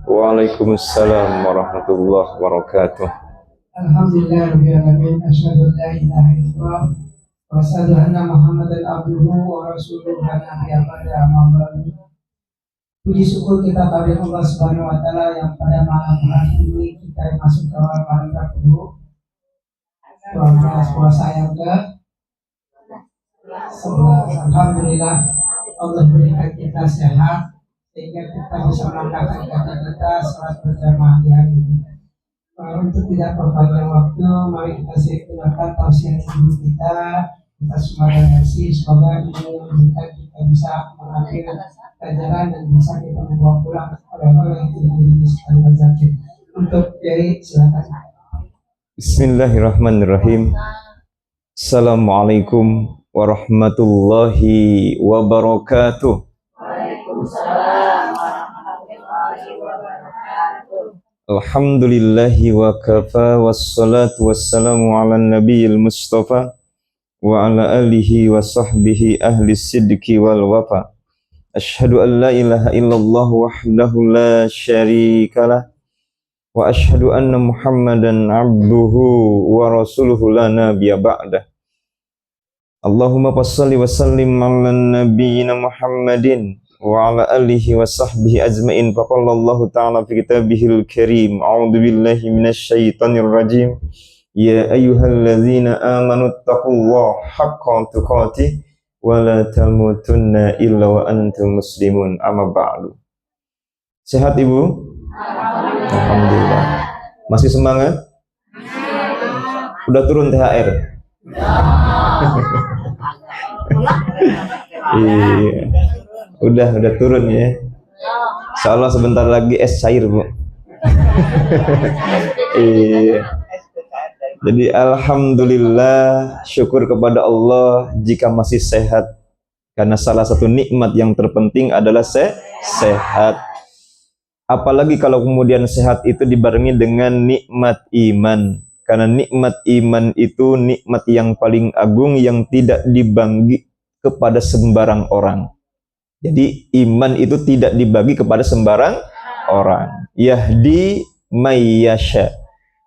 Waalaikumsalam warahmatullahi wabarakatuh. Alhamdulillahirrahmanirrahim. Asyhadu an la ilaha illallah wa asyhadu anna Muhammadan abduhu wa rasuluhu la nabiyya ba'da, amma ba'du. Puji syukur kita kepada Allah Subhanahu wa taala yang pada malam hari ini kita masuk ke malam Rabu 12 puasa yang ke-11. Alhamdulillah Allah berikan kita sehat sehingga kita bisa melakukan ibadah kita salat berjamaah di hari ini. Untuk tidak berpanjang waktu, mari kita silakan tausiah ibu kita semua reaksi. Semoga ini memberikan kita bisa mengambil pelajaran dan bisa kita membawa pulang oleh-oleh yang tidak sekali berzakir. Untuk dari silakan. Bismillahirrahmanirrahim. Assalamualaikum warahmatullahi wabarakatuh. Waalaikumsalam warahmatullahi wabarakatuh. Alhamdulillahi wa kafa wassalatu wassalamu ala nabiyil mustafa wa ala alihi wa sahbihi ahli sidqi wal wafa. Ashhadu an la ilaha illallah wahdahu la syarikalah wa ashhadu anna Muhammadan abduhu wa rasuluhu la nabiyya ba'dah. Allahumma passalli wa sallim ala nabiyyina Muhammadin wa ala alihi wa sahbihi ajma'in. Faqala Allah ta'ala fi kitabihil karim, a'udzu billahi minasyaitonir rajim. Ya ayyuhalladzina amanu taqullaha haqqa tuqatih wa la tamutunna illa wa antum muslimun. Amma ba'du. Sehat Ibu? Alhamdulillah. Masih semangat? Udah turun THR? Iya. Udah turun ya. Insyaallah sebentar lagi es cair, Bu. Iya. Jadi alhamdulillah, syukur kepada Allah jika masih sehat. Karena salah satu nikmat yang terpenting adalah sehat. Apalagi kalau kemudian sehat itu dibarengi dengan nikmat iman. Karena nikmat iman itu nikmat yang paling agung yang tidak dibagi kepada sembarang orang. Jadi iman itu tidak dibagi kepada sembarang orang. Yahdi mayyasha.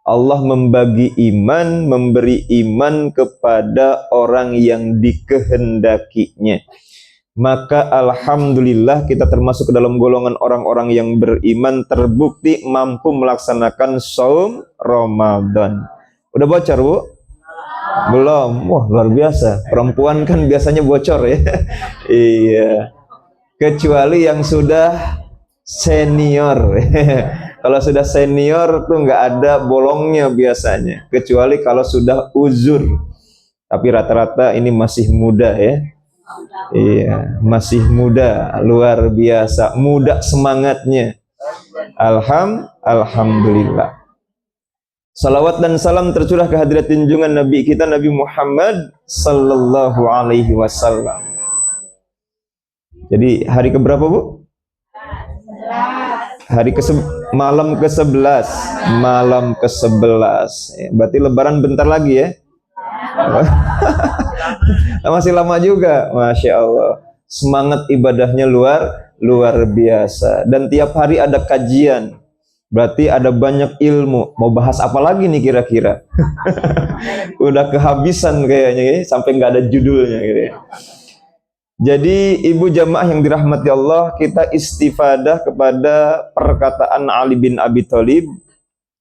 Allah membagi iman, memberi iman kepada orang yang dikehendakinya. Maka alhamdulillah kita termasuk ke dalam golongan orang-orang yang beriman, terbukti mampu melaksanakan saum Ramadan. Udah bocor, Bu? Belum. Wah, luar biasa. Perempuan kan biasanya bocor ya. Iya. Kecuali yang sudah senior. Kalau sudah senior tuh nggak ada bolongnya biasanya. Kecuali kalau sudah uzur. Tapi rata-rata ini masih muda ya. Iya, masih muda, luar biasa, muda semangatnya. Alhamdulillah. Salawat dan salam tercurah ke hadirat junjungan Nabi kita Nabi Muhammad sallallahu alaihi wasallam. Jadi hari keberapa, Bu? Hari malam ke-11. Malam ke-11. Berarti lebaran bentar lagi ya. Masih lama juga, Masya Allah. Semangat ibadahnya luar biasa. Dan tiap hari ada kajian. Berarti ada banyak ilmu. Mau bahas apa lagi nih kira-kira? Udah kehabisan kayaknya ya, sampai nggak ada judulnya gitu ya. Jadi ibu jamaah yang dirahmati Allah, kita istifadah kepada perkataan Ali bin Abi Thalib.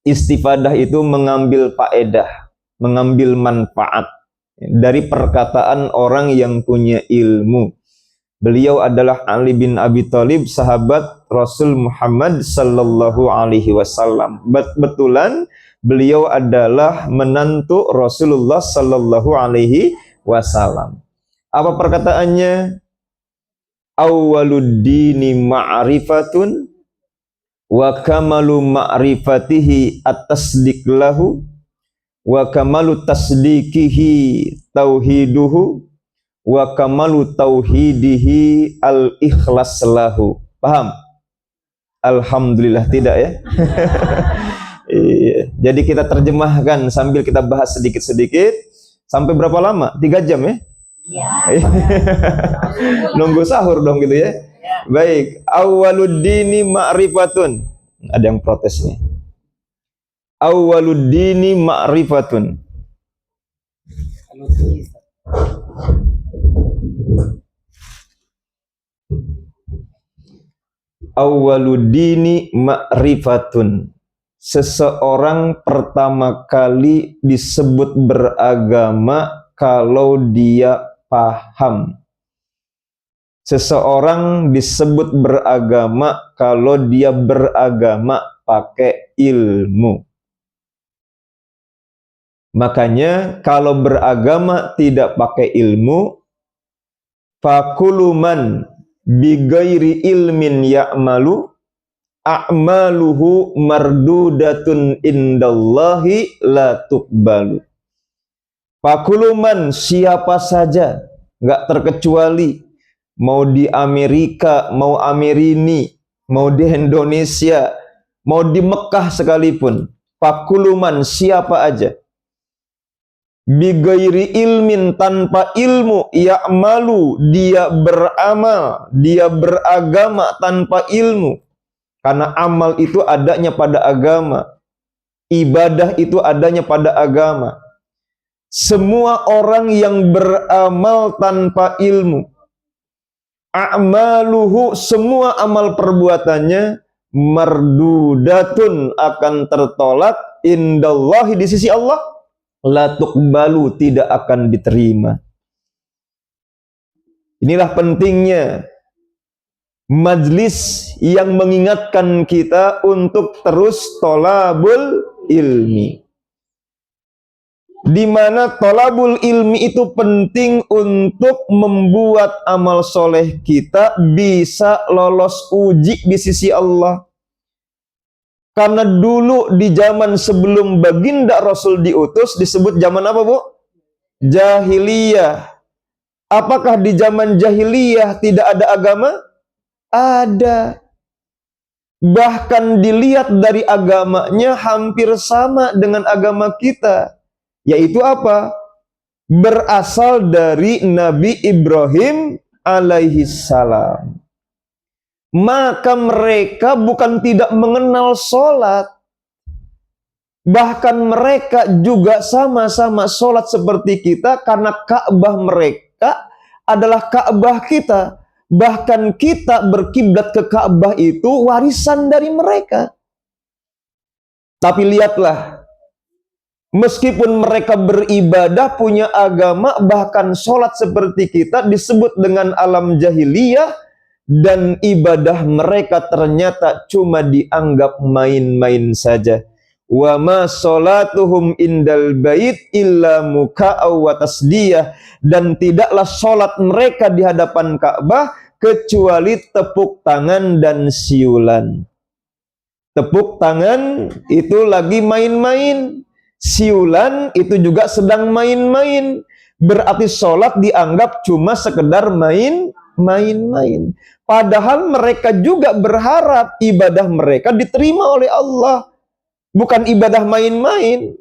Istifadah itu mengambil faedah, mengambil manfaat dari perkataan orang yang punya ilmu. Beliau adalah Ali bin Abi Thalib, sahabat Rasul Muhammad sallallahu alaihi wasallam. Betulan beliau adalah menantu Rasulullah sallallahu alaihi wasallam. Apa perkataannya? Awwaluddini ma'rifatun wa kamalu ma'rifatihi at-tasdiq lahu wa kamalu tasdiqihi tauhiduhu wa kamalu tauhidihi al-ikhlas lahu. Paham? Alhamdulillah tidak ya? Jadi kita terjemahkan sambil kita bahas sedikit-sedikit. Sampai berapa lama? 3 jam ya? Ya. Nunggu sahur dong gitu ya. Baik, awwaluddini ma'rifatun. Ada yang protes nih. Awwaluddini ma'rifatun. Awwaluddini ma'rifatun. Seseorang pertama kali disebut beragama kalau dia paham. Seseorang disebut beragama kalau dia beragama pakai ilmu. Makanya kalau beragama tidak pakai ilmu, fakuluman bigairi ilmin ya'malu a'maluhu mardudatun indallahi la tuqbalu. Fakuluman, siapa saja, nggak terkecuali, mau di Amerika, mau Amerini, mau di Indonesia, mau di Mekah sekalipun, fakuluman, siapa aja, bigairi ilmin, tanpa ilmu, ya'malu, dia beramal, dia beragama tanpa ilmu. Karena amal itu adanya pada agama, ibadah itu adanya pada agama. Semua orang yang beramal tanpa ilmu, a'maluhu, semua amal perbuatannya, mardudatun, akan tertolak, indallahi, di sisi Allah, la tuqbalu, tidak akan diterima. Inilah pentingnya majlis yang mengingatkan kita untuk terus tolabul ilmi, di mana tolabul ilmi itu penting untuk membuat amal soleh kita bisa lolos uji di sisi Allah. Karena dulu di zaman sebelum baginda Rasul diutus disebut zaman apa, Bu? Jahiliyah. Apakah di zaman jahiliyah tidak ada agama? Ada. Bahkan dilihat dari agamanya hampir sama dengan agama kita. Yaitu apa? Berasal dari Nabi Ibrahim alaihi salam. Maka mereka bukan tidak mengenal sholat, bahkan mereka juga sama-sama sholat seperti kita, karena Ka'bah mereka adalah Ka'bah kita. Bahkan kita berkiblat ke Ka'bah itu warisan dari mereka. Tapi lihatlah, meskipun mereka beribadah, punya agama, bahkan sholat seperti kita, disebut dengan alam jahiliyah, dan ibadah mereka ternyata cuma dianggap main-main saja. Wa ma sholatuhum indal bait illa muka'aw wa tasdiyah, dan tidaklah sholat mereka di hadapan Ka'bah kecuali tepuk tangan dan siulan. Tepuk tangan itu lagi main-main, siulan itu juga sedang main-main. Berarti sholat dianggap cuma sekedar main-main. Padahal mereka juga berharap ibadah mereka diterima oleh Allah, bukan ibadah main-main.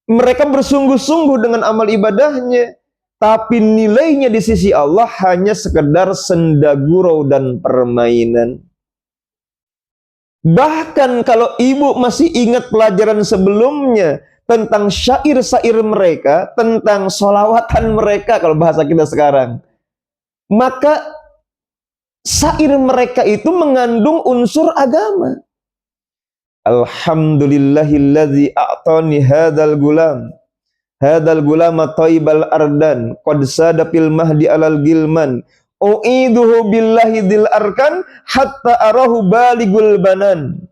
Mereka bersungguh-sungguh dengan amal ibadahnya, tapi nilainya di sisi Allah hanya sekedar senda gurau dan permainan. Bahkan kalau ibu masih ingat pelajaran sebelumnya tentang syair-syair mereka, tentang sholawatan mereka kalau bahasa kita sekarang, maka syair mereka itu mengandung unsur agama. Alhamdulillahilladzi a'tani hadzal gulama thaibal ardan qad sada fil mahdi alal gilman u'iduhu billahi dzil arkan hatta arahu baligul banan.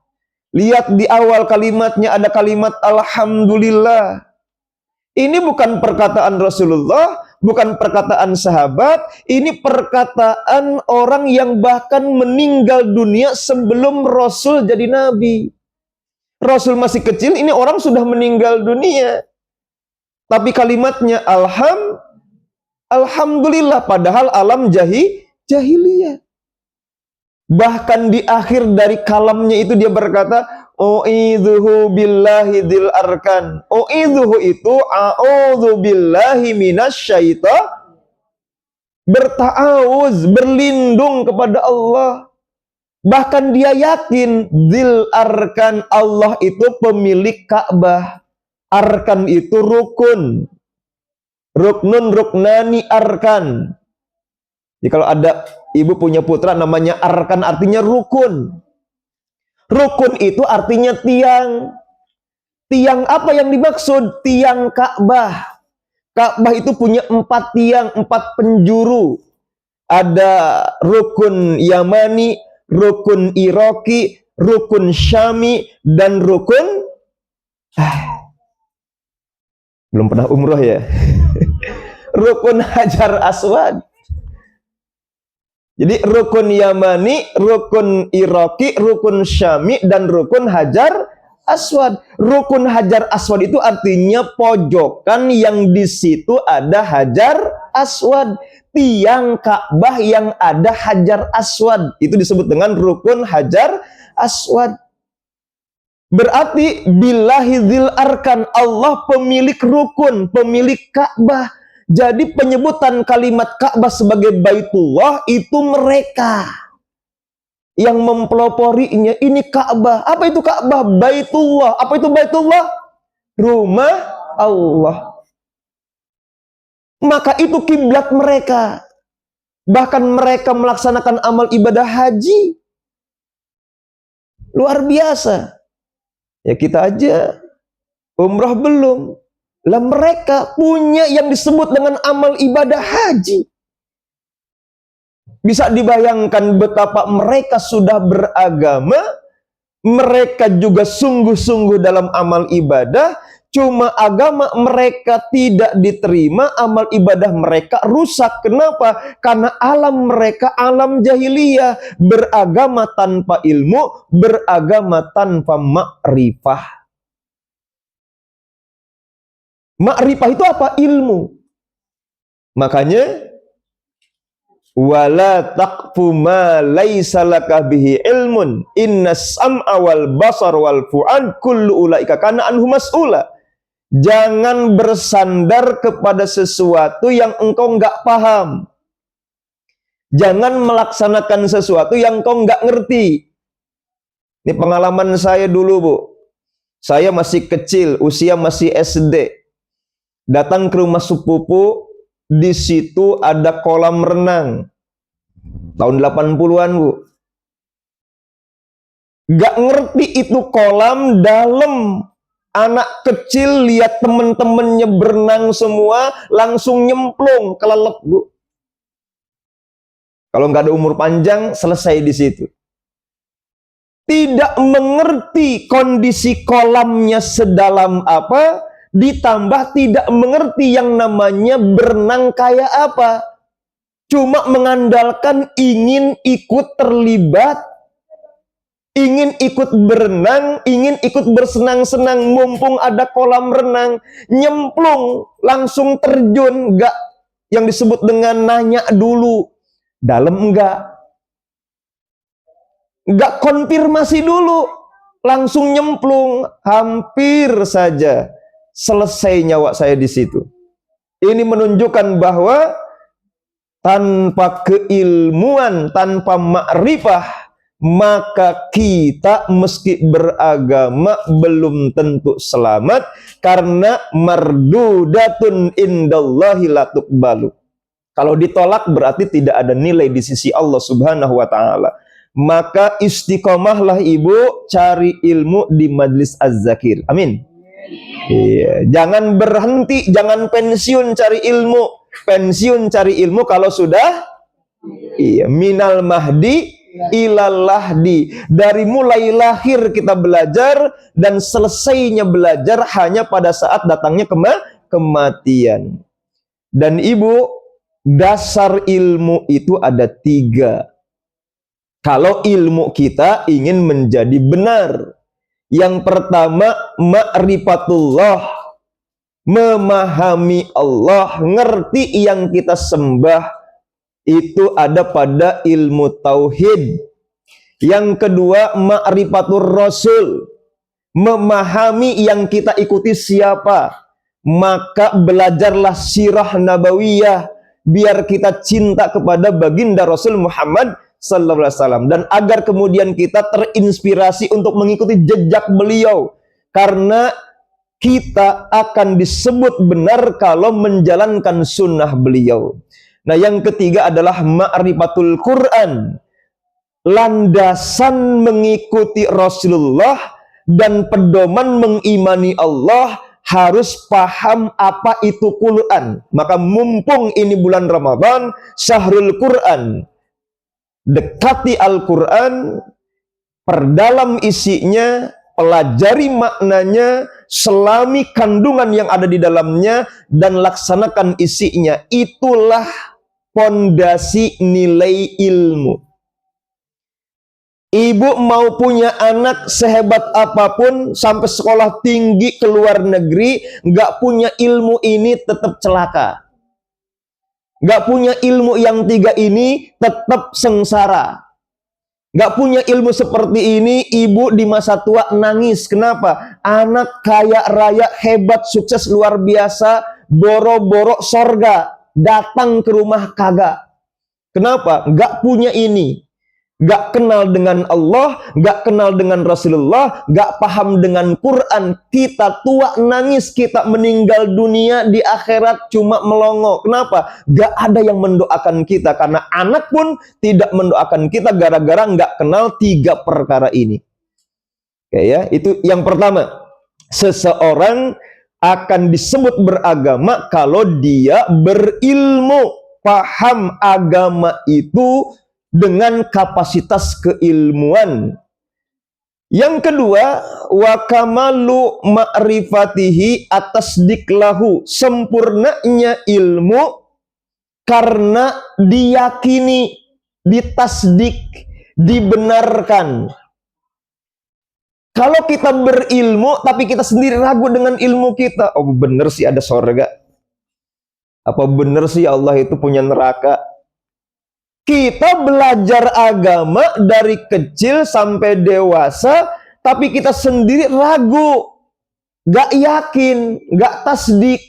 Lihat di awal kalimatnya ada kalimat alhamdulillah. Ini bukan perkataan Rasulullah, bukan perkataan sahabat, ini perkataan orang yang bahkan meninggal dunia sebelum Rasul jadi nabi. Rasul masih kecil, ini orang sudah meninggal dunia. Tapi kalimatnya alhamdulillah, padahal alam jahiliyah. Bahkan di akhir dari kalamnya itu dia berkata, u'idzuhu billahi dzil arkan. U'idzuhu itu a'udzu billahi minasyaitan. berta'awuz, berlindung kepada Allah. Bahkan dia yakin Dzil Arkan, Allah itu pemilik Ka'bah. Arkan itu rukun. Ruknun ruknani arkan. Jadi kalau ada ibu punya putra namanya Arkan, artinya rukun. Rukun itu artinya tiang. Tiang apa yang dimaksud? Tiang Ka'bah. Ka'bah itu punya 4 tiang, 4 penjuru. Ada rukun Yamani, rukun Iraki, rukun Syami, dan rukun belum pernah umroh ya. Rukun Hajar Aswad. Jadi rukun Yamani, rukun Iraki, rukun Syami, dan rukun Hajar Aswad. Rukun Hajar Aswad itu artinya pojokan yang di situ ada Hajar Aswad. Tiang Ka'bah yang ada Hajar Aswad itu disebut dengan rukun Hajar Aswad. Berarti billahi dzil arkan, Allah pemilik rukun, pemilik Ka'bah. Jadi penyebutan kalimat Ka'bah sebagai Baitullah itu mereka yang mempeloporinya. Ini Ka'bah. Apa itu Ka'bah? Baitullah. Apa itu Baitullah? Rumah Allah. Maka itu kiblat mereka. Bahkan mereka melaksanakan amal ibadah haji. Luar biasa. Ya kita aja umrah belum. Lah mereka punya yang disebut dengan amal ibadah haji. Bisa dibayangkan betapa mereka sudah beragama. Mereka juga sungguh-sungguh dalam amal ibadah. Cuma agama mereka tidak diterima, amal ibadah mereka rusak. Kenapa? Karena alam mereka alam jahiliyah. Beragama tanpa ilmu, beragama tanpa ma'rifah. Ma'rifah itu apa? Ilmu. Makanya wala taqfu ma laisa laka bihi ilmun innas sam'a wal basar wal fu'ad kullu ulaika kana anhu mas'ula. Jangan bersandar kepada sesuatu yang engkau nggak paham. Jangan melaksanakan sesuatu yang engkau nggak ngerti. Ini pengalaman saya dulu, Bu. Saya masih kecil, usia masih SD. Datang ke rumah sepupu, di situ ada kolam renang. Tahun 80-an, Bu. Nggak ngerti itu kolam dalam. Anak kecil lihat temen-temennya berenang semua, langsung nyemplung, kelelep, Bu. Kalau nggak ada umur panjang, selesai di situ. Tidak mengerti kondisi kolamnya sedalam apa, ditambah tidak mengerti yang namanya berenang kayak apa. Cuma mengandalkan ingin ikut terlibat, ingin ikut berenang, ingin ikut bersenang-senang, mumpung ada kolam renang, nyemplung, langsung terjun, enggak yang disebut dengan nanya dulu, dalam enggak konfirmasi dulu, langsung nyemplung, hampir saja selesai nyawa saya di situ. Ini menunjukkan bahwa tanpa keilmuan, tanpa ma'rifah, maka kita meski beragama belum tentu selamat, karena mardudatun indallahi la tuqbalu. Kalau ditolak berarti tidak ada nilai di sisi Allah Subhanahu wa taala. Maka istiqomahlah ibu cari ilmu di Majlis Az-Zakir. Amin. Iya, jangan berhenti, jangan pensiun cari ilmu. Pensiun cari ilmu kalau sudah minal mahdi ilal lahdi. Dari mulai lahir kita belajar dan selesainya belajar hanya pada saat datangnya kematian. Dan ibu, dasar ilmu itu ada 3. Kalau ilmu kita ingin menjadi benar. Yang pertama, ma'rifatullah, memahami Allah, ngerti yang kita sembah, itu ada pada ilmu tauhid. Yang kedua, ma'rifatur rasul, memahami yang kita ikuti siapa. Maka belajarlah sirah nabawiyah, biar kita cinta kepada baginda Rasul Muhammad sallallahu alaihi wasallam, dan agar kemudian kita terinspirasi untuk mengikuti jejak beliau, karena kita akan disebut benar kalau menjalankan sunnah beliau. Nah, yang ketiga adalah ma'rifatul Quran, landasan mengikuti Rasulullah dan pedoman mengimani Allah, harus paham apa itu Quran. Maka mumpung ini bulan Ramadan, syahrul Quran, dekati Al-Quran, perdalam isinya, pelajari maknanya, selami kandungan yang ada di dalamnya, dan laksanakan isinya. Itulah pondasi nilai ilmu. Ibu mau punya anak sehebat apapun, sampai sekolah tinggi ke luar negeri, nggak punya ilmu ini tetap celaka. Nggak punya ilmu yang tiga ini tetap sengsara. Nggak punya ilmu seperti ini, ibu di masa tua nangis. Kenapa? Anak kaya raya, hebat, sukses, luar biasa, boro-boro sorga, datang ke rumah kagak. Kenapa? Nggak punya ini. Gak kenal dengan Allah, gak kenal dengan Rasulullah, gak paham dengan Quran. Kita tua nangis, kita meninggal dunia, di akhirat cuma melongo. Kenapa? Gak ada yang mendoakan kita, karena anak pun tidak mendoakan kita gara-gara gak kenal tiga perkara ini. Oke ya, itu yang pertama. Seseorang akan disebut beragama kalau dia berilmu, paham agama itu dengan kapasitas keilmuan. Yang kedua, wa kamalu ma'rifatihi atasdiklahu, sempurnanya ilmu karena diyakini, ditasdik, dibenarkan. Kalau kita berilmu tapi kita sendiri ragu dengan ilmu kita, oh bener sih ada surga, apa bener sih Allah itu punya neraka. Kita belajar agama dari kecil sampai dewasa, tapi kita sendiri ragu, gak yakin, gak tasdik.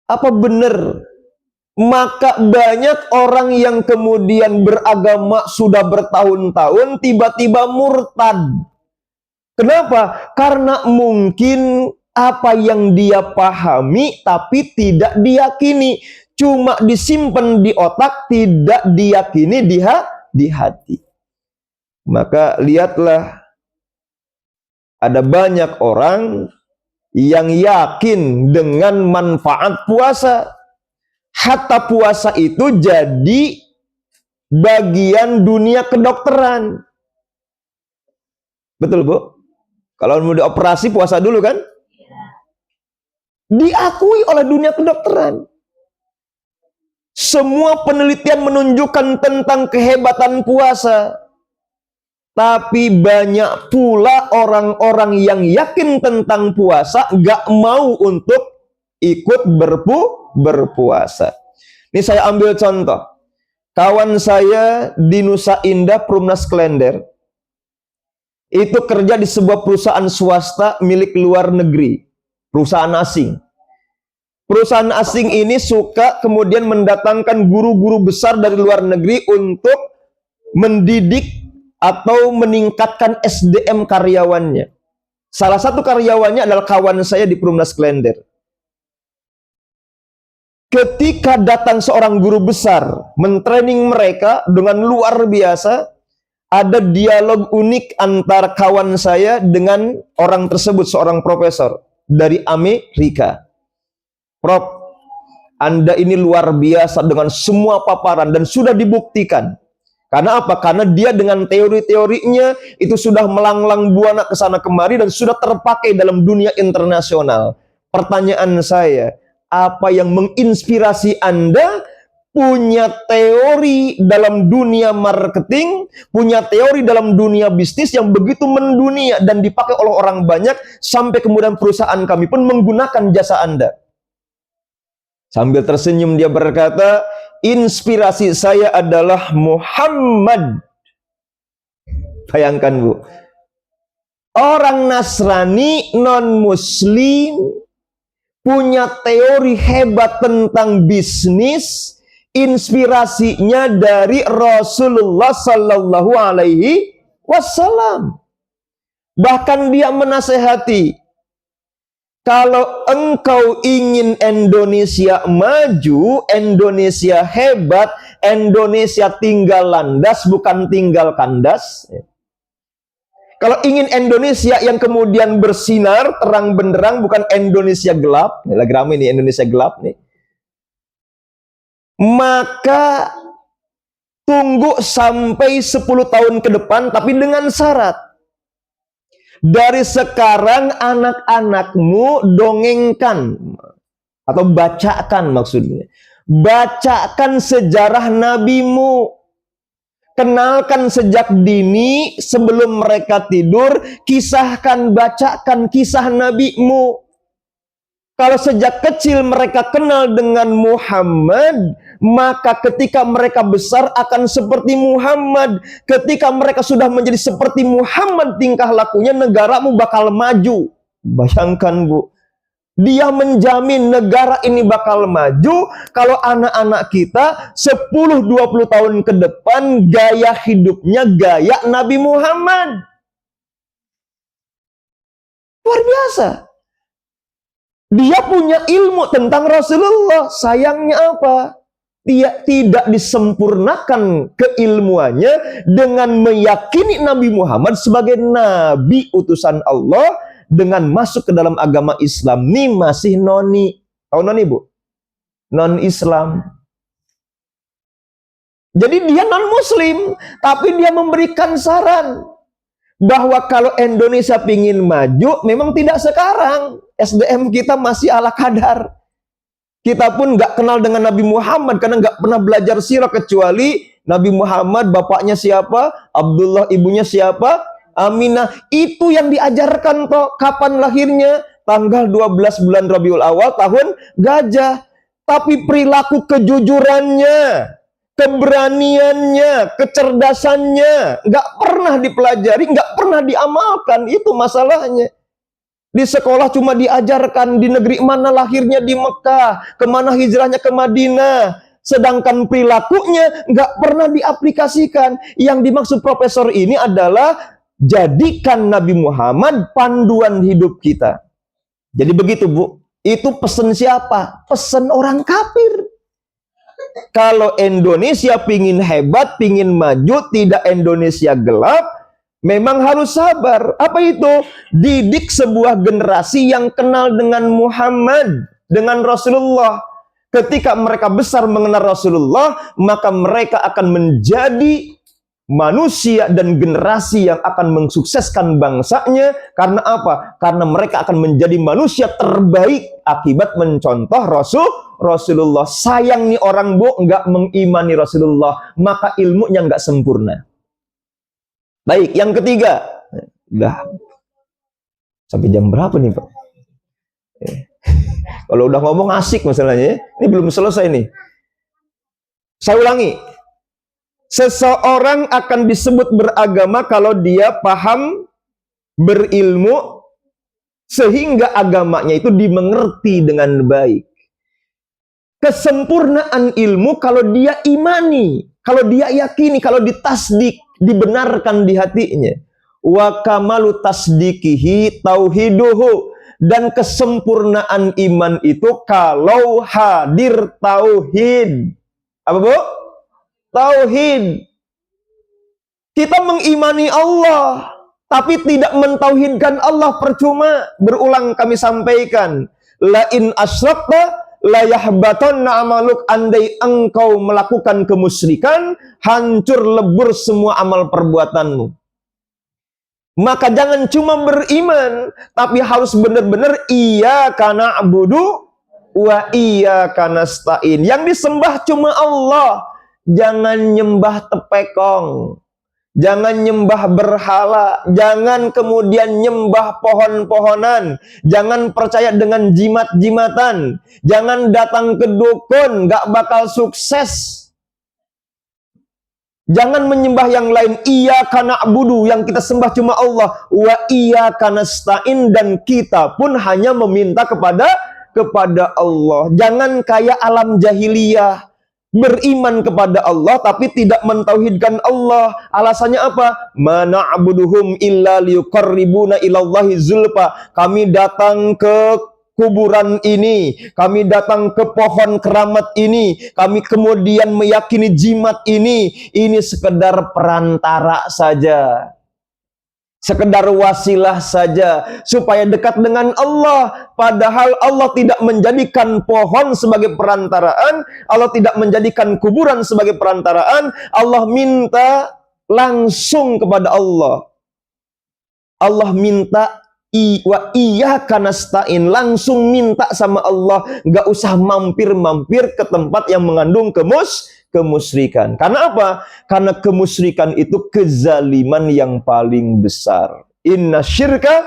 Apa benar? Maka banyak orang yang kemudian beragama sudah bertahun-tahun, tiba-tiba murtad. Kenapa? Karena mungkin apa yang dia pahami tapi tidak diyakini. Cuma disimpan di otak, tidak diyakini di hati. Maka lihatlah, ada banyak orang yang yakin dengan manfaat puasa. Hatta puasa itu jadi bagian dunia kedokteran. Betul, Bu? Kalau mau dioperasi puasa dulu kan? Diakui oleh dunia kedokteran. Semua penelitian menunjukkan tentang kehebatan puasa. Tapi banyak pula orang-orang yang yakin tentang puasa, gak mau untuk ikut berpuasa. Ini saya ambil contoh. Kawan saya di Nusa Indah, Perumnas Klender, itu kerja di sebuah perusahaan swasta milik luar negeri, perusahaan asing. Perusahaan asing ini suka kemudian mendatangkan guru-guru besar dari luar negeri untuk mendidik atau meningkatkan SDM karyawannya. Salah satu karyawannya adalah kawan saya di Perumnas Klender. Ketika datang seorang guru besar mentraining mereka dengan luar biasa, ada dialog unik antara kawan saya dengan orang tersebut, seorang profesor dari Amerika. Prof, Anda ini luar biasa dengan semua paparan dan sudah dibuktikan. Karena apa? Karena dia dengan teori-teorinya itu sudah melanglang buana ke sana kemari dan sudah terpakai dalam dunia internasional. Pertanyaan saya, apa yang menginspirasi Anda punya teori dalam dunia marketing, punya teori dalam dunia bisnis yang begitu mendunia dan dipakai oleh orang banyak, sampai kemudian perusahaan kami pun menggunakan jasa Anda? Sambil tersenyum dia berkata, inspirasi saya adalah Muhammad. Bayangkan, Bu, orang Nasrani non-Muslim punya teori hebat tentang bisnis, inspirasinya dari Rasulullah Sallallahu Alaihi Wasallam. Bahkan dia menasehati, kalau engkau ingin Indonesia maju, Indonesia hebat, Indonesia tinggal landas bukan tinggal kandas. Kalau ingin Indonesia yang kemudian bersinar, terang benderang, bukan Indonesia gelap, ini lagi ramai nih Indonesia gelap nih, maka tunggu sampai 10 tahun ke depan, tapi dengan syarat. Dari sekarang anak-anakmu dongengkan, atau bacakan maksudnya. Bacakan sejarah nabimu. Kenalkan sejak dini, sebelum mereka tidur, kisahkan, bacakan kisah nabimu. Kalau sejak kecil mereka kenal dengan Muhammad, maka ketika mereka besar akan seperti Muhammad. Ketika mereka sudah menjadi seperti Muhammad tingkah lakunya, negaramu bakal maju. Bayangkan Bu, dia menjamin negara ini bakal maju kalau anak-anak kita 10-20 tahun ke depan gaya hidupnya gaya Nabi Muhammad. Luar biasa. Dia punya ilmu tentang Rasulullah. Sayangnya apa? Dia tidak disempurnakan keilmuannya dengan meyakini Nabi Muhammad sebagai Nabi utusan Allah. Dengan masuk ke dalam agama Islam, nih masih noni. Tahu noni Bu? Non-Islam. Jadi dia non-Muslim, tapi dia memberikan saran bahwa kalau Indonesia pingin maju, memang tidak sekarang. SDM kita masih ala kadar. Kita pun nggak kenal dengan Nabi Muhammad karena nggak pernah belajar sirah, kecuali Nabi Muhammad bapaknya siapa, Abdullah ibunya siapa, Aminah. Itu yang diajarkan toh. Kapan lahirnya? Tanggal 12 bulan Rabiul Awal tahun Gajah. Tapi perilaku kejujurannya, keberaniannya, kecerdasannya nggak pernah dipelajari, nggak pernah diamalkan. Itu masalahnya. Di sekolah cuma diajarkan di negeri mana lahirnya, di Mekah, kemana hijrahnya ke Madinah. Sedangkan perilakunya nggak pernah diaplikasikan. Yang dimaksud profesor ini adalah jadikan Nabi Muhammad panduan hidup kita. Jadi begitu Bu. Itu pesan siapa? Pesan orang kafir. Kalau Indonesia pingin hebat, pingin maju, tidak Indonesia gelap, memang harus sabar. Apa itu? Didik sebuah generasi yang kenal dengan Muhammad, dengan Rasulullah. Ketika mereka besar mengenal Rasulullah, maka mereka akan menjadi manusia dan generasi yang akan mensukseskan bangsanya. Karena apa? Karena mereka akan menjadi manusia terbaik akibat mencontoh Rasulullah. Sayang nih orang Bu, nggak mengimani Rasulullah, maka ilmunya nggak sempurna. Baik, yang ketiga. Udah sampai jam berapa nih Pak? Kalau udah ngomong asik masalahnya. Ini belum selesai nih. Saya ulangi. Seseorang akan disebut beragama kalau dia paham, berilmu, sehingga agamanya itu dimengerti dengan baik. Kesempurnaan ilmu kalau dia imani, kalau dia yakini, kalau ditasdik, dibenarkan di hatinya. Wa kamalu tasdikihi tauhiduhu. Dan kesempurnaan iman itu kalau hadir tauhid. Apa Bu? Tauhid. Kita mengimani Allah, tapi tidak mentauhidkan Allah, percuma. Berulang kami sampaikan, la in asyrakta la yahbatanna amaluk. Andai engkau melakukan kemusyrikan, hancur lebur semua amal perbuatanmu. Maka jangan cuma beriman, tapi harus benar-benar iyyaka na'budu wa iyyaka nasta'in. Yang disembah cuma Allah. Jangan nyembah tepekong, jangan nyembah berhala, jangan kemudian nyembah pohon-pohonan, jangan percaya dengan jimat-jimatan, jangan datang ke dukun, gak bakal sukses. Jangan menyembah yang lain. Iyyaka na'budu, yang kita sembah cuma Allah. Wa iyyaka nasta'in, dan kita pun hanya meminta kepada Allah. Jangan kayak alam jahiliyah, beriman kepada Allah tapi tidak mentauhidkan Allah. Alasannya apa? Mana abuduhum illa liyuqarribuna ilallahi zulfa. Kami datang ke kuburan ini, kami datang ke pohon keramat ini, kami kemudian meyakini jimat ini sekedar perantara saja, sekedar wasilah saja supaya dekat dengan Allah. Padahal Allah tidak menjadikan pohon sebagai perantaraan, Allah tidak menjadikan kuburan sebagai perantaraan. Allah minta langsung kepada Allah. Allah minta wa iyyaka nasta'in, langsung minta sama Allah, nggak usah mampir-mampir ke tempat yang mengandung kemusyrikan. Karena apa? Karena kemusyrikan itu kezaliman yang paling besar. Inna syirka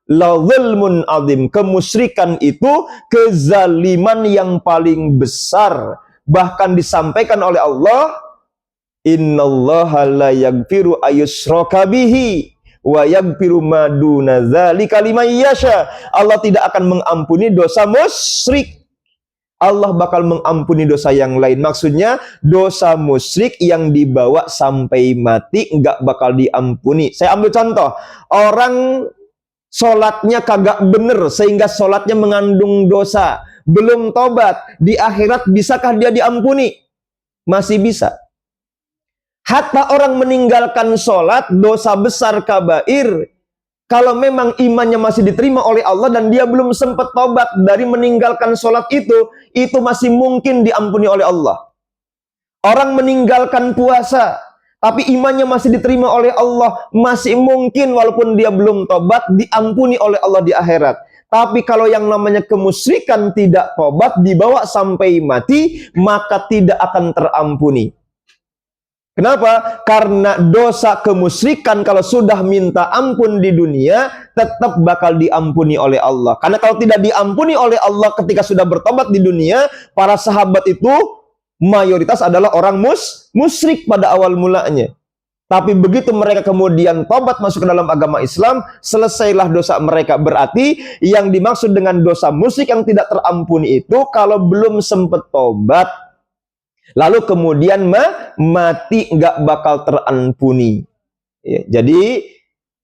la zulmun azim. Kemusyrikan itu kezaliman yang paling besar. Bahkan disampaikan oleh Allah, innallaha la yaghfiru ayyushraka bihi wa yaghfiru ma duna dzalika liman yasha. Allah tidak akan mengampuni dosa musyrik. Allah bakal mengampuni dosa yang lain. Maksudnya dosa musyrik yang dibawa sampai mati nggak bakal diampuni. Saya ambil contoh, orang sholatnya kagak bener sehingga sholatnya mengandung dosa, belum tobat, di akhirat bisakah dia diampuni? Masih bisa. Hatta orang meninggalkan sholat, dosa besar kabair, kalau memang imannya masih diterima oleh Allah dan dia belum sempat tobat dari meninggalkan sholat itu masih mungkin diampuni oleh Allah. Orang meninggalkan puasa, tapi imannya masih diterima oleh Allah, masih mungkin walaupun dia belum tobat, diampuni oleh Allah di akhirat. Tapi kalau yang namanya kemusyrikan tidak tobat, dibawa sampai mati, maka tidak akan terampuni. Kenapa? Karena dosa kemusyrikan kalau sudah minta ampun di dunia, tetap bakal diampuni oleh Allah. Karena kalau tidak diampuni oleh Allah ketika sudah bertobat di dunia, para sahabat itu mayoritas adalah orang musyrik pada awal mulanya. Tapi begitu mereka kemudian tobat masuk ke dalam agama Islam, selesailah dosa mereka. Berarti yang dimaksud dengan dosa musyrik yang tidak terampuni itu kalau belum sempat tobat, lalu kemudian mati, nggak bakal terampuni. Ya, jadi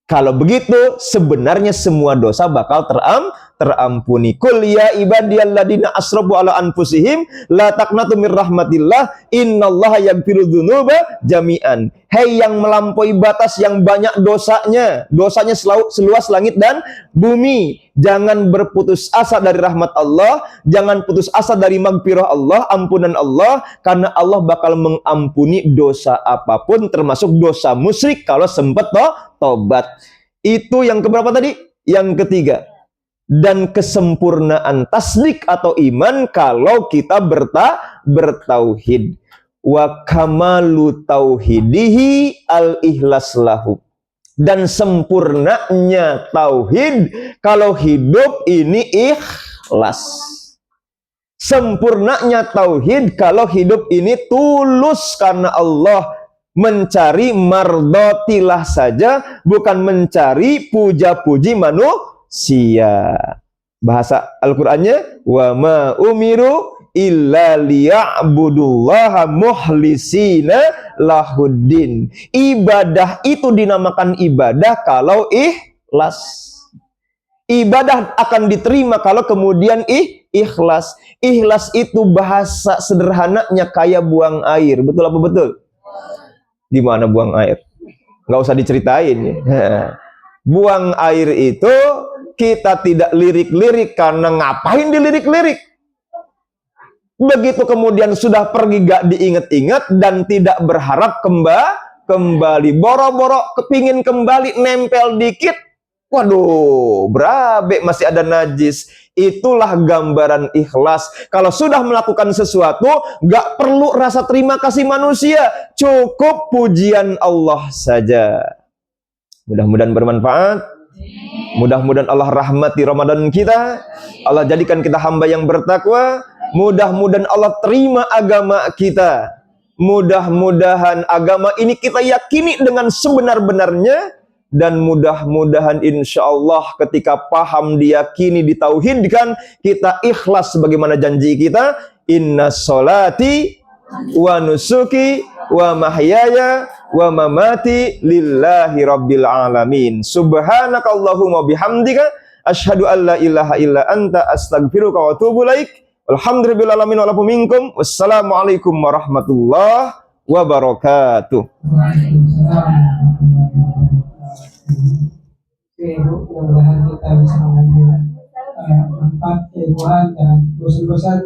kalau begitu sebenarnya semua dosa bakal terampuni. Qul ya ibadiyalladzina asrafu ala anfusihim la taqnatu mir rahmatillah innallaha yaghfiru dzunuba jami'an. Hei yang melampaui batas, yang banyak dosanya seluas langit dan bumi, jangan berputus asa dari rahmat Allah, jangan putus asa dari magfirah Allah, ampunan Allah, karena Allah bakal mengampuni dosa apapun termasuk dosa musyrik kalau sempat tobat. Itu yang keberapa tadi? Yang ketiga. Dan kesempurnaan tasdik atau iman kalau kita bertauhid. Wa kamalu tauhidihi al-ihlas lahu. Dan sempurnanya tauhid kalau hidup ini ikhlas. Sempurnanya tauhid kalau hidup ini tulus karena Allah, mencari mardotilah saja, bukan mencari puja-puji manusia. Bahasa Al-Qur'annya, wa ma umiru illa liya'budullaha muhlisina lahuddin. Ibadah itu dinamakan ibadah kalau ikhlas. Ibadah akan diterima kalau kemudian ikhlas. Ikhlas itu bahasa sederhananya kayak buang air. Betul apa betul? Di mana buang air? Nggak usah diceritain ya. Buang air itu kita tidak lirik-lirik karena ngapain dilirik-lirik. Begitu kemudian sudah pergi gak diingat-ingat dan tidak berharap kembali. Boro-boro kepingin kembali, nempel dikit. Waduh, berabe masih ada najis. Itulah gambaran ikhlas. Kalau sudah melakukan sesuatu, gak perlu rasa terima kasih manusia. Cukup pujian Allah saja. Mudah-mudahan bermanfaat. Mudah-mudahan Allah rahmati Ramadan kita. Allah jadikan kita hamba yang bertakwa. Mudah-mudahan Allah terima agama kita. Mudah-mudahan agama ini kita yakini dengan sebenar-benarnya. dan mudah-mudahan insya Allah ketika paham, diyakini, ditauhidkan, kita ikhlas sebagaimana janji kita, inna sholati wa nusuki wa mahyaya wa mamati lillahi rabbil alamin. Subhanakallahumma bihamdika asyhadu an la ilaha illa anta astaghfiruka wa atubu ilaik. Alhamdulillahil alamin wa lakum minkum. Wassalamualaikum warahmatullahi wabarakatuh. Waalaikumsalam warahmatullahi wabarakatuh. Oke Bu, mudah-mudahan kita bisa mengambil manfaat keilmuan, jangan bosan-bosan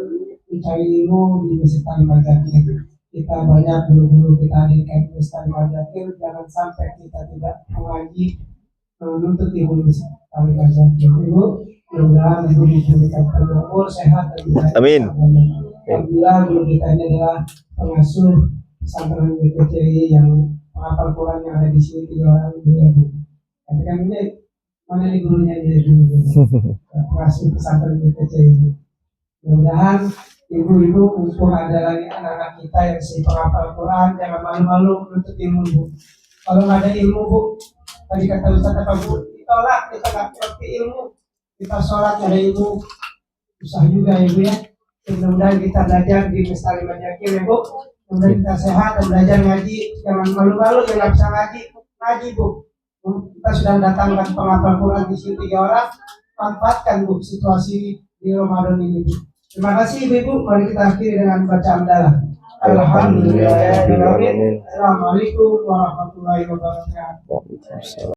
mencari ilmu di Masjid Taliban Zakir. Kita banyak guru-guru kita hadirkan di Masjid Taliban Zakir, jangan sampai kita tidak mengaji menuntut ilmu di Masjid Taliban Zakir. Ibu, mudah-mudahan Ibu diberikan umur sehat dan bahagia. Amin. Alhamdulillah guru kita ini adalah pengasuh pesantren BPCI yang penghafal Quran yang ada di sini 3 orang beliau. Tapi kan ini mana nih gurunya dia pengasuh pesantren BPCI ini. Mudah-mudahan ibu-ibu mumpung ada lagi anak-anak kita yang si penghafal Quran, jangan malu-malu menuntut ilmu Bu. Kalau nggak ada ilmu Bu, tadi kata Ustaz apa Bu, ditolak, kita nggak ngerti ilmu, kita sholat nggak ada ilmu, susah juga Ibu ya. Mudah-mudahan kita belajar di Masjid Taliban Zakir ya Bu. Mudah-mudahan kita sehat dan belajar ngaji, jangan malu-malu yang nggak bisa ngaji Bu. Kita sudah datangkan penghafal Quran di sini 3 orang, manfaatkan Bu situasi di Ramadan ini Bu. Terima kasih Ibu. Mari kita akhiri dengan bacaan dalam. Alhamdulillah. Assalamualaikum warahmatullahi wabarakatuh.